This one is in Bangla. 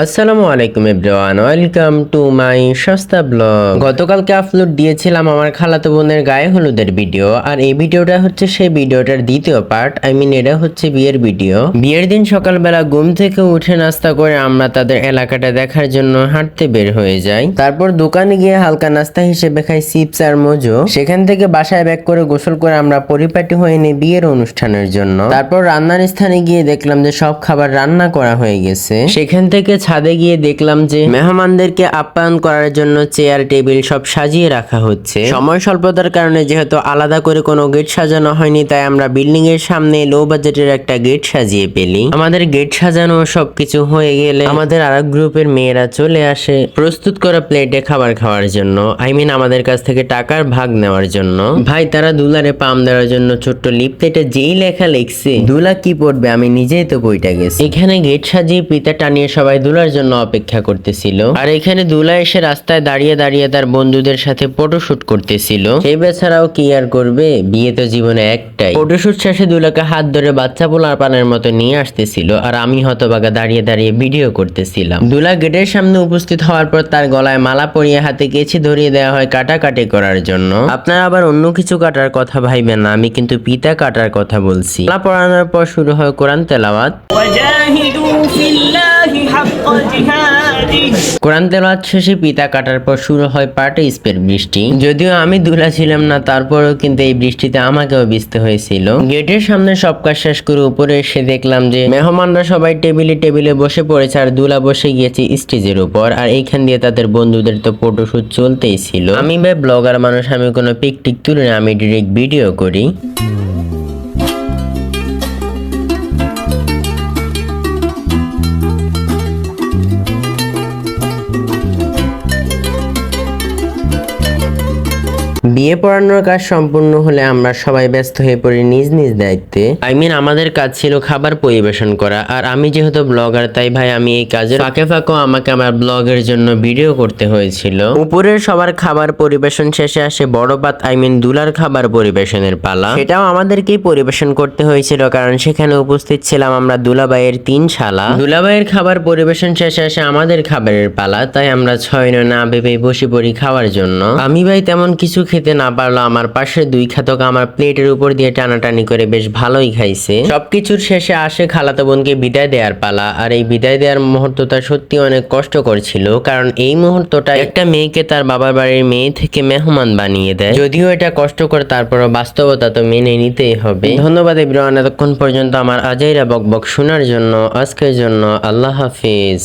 আসসালামু আলাইকুম এভরিওয়ান, ওয়েলকাম টু মাই সস্তা ব্লগ। গতকালকে আপলোড দিয়েছিলাম আমার খালাতো বোনের গায়ে হলুদের ভিডিও, আর এই ভিডিওটা হচ্ছে সেই ভিডিওটার দ্বিতীয় পার্ট। এটা হচ্ছে বিয়ের ভিডিও। বিয়ের দিন সকালবেলা ঘুম থেকে উঠে নাস্তা করে আমরা তাদের এলাকাটা দেখার জন্য হাঁটতে বের হয়ে যাই। তারপর দোকানে গিয়ে হালকা নাস্তা হিসেবে খাই চিপস আর মোজো। সেখান থেকে বাসায় ব্যাক করে গোসল করে আমরা পরিপাটি হয়ে নিই বিয়ের অনুষ্ঠানের জন্য। তারপর রান্নার স্থানে গিয়ে দেখলাম যে সব খাবার রান্না করা হয়ে গেছে। সেখান থেকে ছাদে গিয়ে দেখলাম যে মেহমানদেরকে আপ্যায়ন করার জন্য চেয়ার টেবিল সব সাজিয়ে রাখা হচ্ছে। সময় স্বল্পতার কারণে যেহেতু আলাদা করে কোনো গেট সাজানো হয়নি, তাই আমরা বিল্ডিং এর সামনে লো বাজেটের একটা গেট সাজিয়ে পেলি। আমাদের গেট সাজানো সবকিছু হয়ে গেলে আমাদের আরেক গ্রুপের মেয়েরা চলে আসে প্রস্তুত করা প্লেটে খাবার খাওয়ার জন্য। আমাদের কাছ থেকে টাকার ভাগ নেওয়ার জন্য। ভাই, তারা দুলারে পাম দেওয়ার জন্য ছোট্ট লিফলেটে যেই লেখা লিখছে দুলা কি পড়বে আমি নিজেই তো বইটা গেছি। এখানে গেট সাজিয়ে পিতা টানিয়ে সবাই দুলার জন্য অপেক্ষা করতেছিল। আর এখানে দুলা এসে রাস্তায় দাঁড়িয়ে দাঁড়িয়ে তার বন্ধুদের সাথে ফটোশুট করতেছিল। সেই বেচারাও কি আর করবে, বিয়ে তো জীবনে একটাই। ফটোশুট শেষে দুলাকে হাত ধরে বাচ্চা পোলার পানের মতো নিয়ে আসতেছিল, আর আমি হতবাগা দাঁড়িয়ে দাঁড়িয়ে ভিডিও করতেছিলাম। দুলা গেটের সামনে উপস্থিত হওয়ার পর তার গলায় মালা পরিয়ে হাতে কেচি ধরিয়ে দেওয়া হয় কাটাকাটি করার জন্য। আপনারা আবার অন্য কিছু কাটার কথা ভাইবেন না, আমি কিন্তু পিতা কাটার কথা বলছি। মালা পরানোর পর শুরু হয় কোরআন তেলাওয়াত। কোরআন তেলাওয়াত শেষে পিতা কাটার পর শুরু হয় পাটে স্প্রে বৃষ্টি। যদিও আমি দুলা ছিলাম না, তারপরেও কিন্তু এই বৃষ্টিতে আমাকেও ভিজতে হয়েছিল। গেটের সামনে সব কাজ শেষ করে উপরে এসে দেখলাম যে মেহমানরা সবাই টেবিলে টেবিলে বসে পড়েছে, আর দুলা বসে গিয়েছে স্টেজের উপর। আর এইখান দিয়ে তাদের বন্ধুদের তো ফটোশুট চলতেই ছিল। আমি ভাই ব্লগার মানুষ, আমি কোনো পিক টিক তুলে না, আমি ডিরেক্ট ভিডিও করি। বিয়ে পড়ানোর কাজ সম্পূর্ণ হলে আমরা সবাই ব্যস্ত হয়ে পড়ি নিজ নিজ দায়িত্বে। আমাদের কাজ ছিল খাবার পরিবেশন করা, আর আমি যেহেতু ব্লগার তাই ভাই আমি এই কাজের ফাঁকে ফাঁকেও আমাকে আমার ব্লগের জন্য ভিডিও করতে হয়েছিল। উপরের সবার খাবার পরিবেশন শেষে আসে বড় পাত দুলার খাবার পরিবেশনের পালা। সেটাও আমাদেরকেই পরিবেশন করতে হয়েছিল, কারণ সেখানে উপস্থিত ছিলাম আমরা দুলাভাইয়ের 3 শালা। দুলাভাইয়ের খাবার পরিবেশন শেষে আসে আমাদের খাবারের পালা, তাই আমরা 6 না ভেবে বসে পড়ি খাওয়ার জন্য। আমি ভাই তেমন কিছু খেতে না পারলো, আমার পাশের 2 খাতক আমার প্লেটের উপর দিয়ে টানাটানি করে বেশ ভালোই খাইছে। সবকিছুর শেষে আসে খালাতো বোনকে বিদায় দেওয়ার পালা, আর এই বিদায় দেওয়ার মুহূর্তটা সত্যি অনেক কষ্টকর ছিল, কারণ এই মুহূর্তটা একটা মেয়েকে তার বাবার বাড়ির মেয়ে থেকে মেহমান বানিয়ে দেয়। যদিও এটা কষ্টকর, তারপরও বাস্তবতা তো মেনে নিতেই হবে। ধন্যবাদ এভরিওয়ান এতক্ষণ পর্যন্ত আমার আজাইরা বকবক শোনার জন্য। আজকের জন্য আল্লাহ হাফিজ।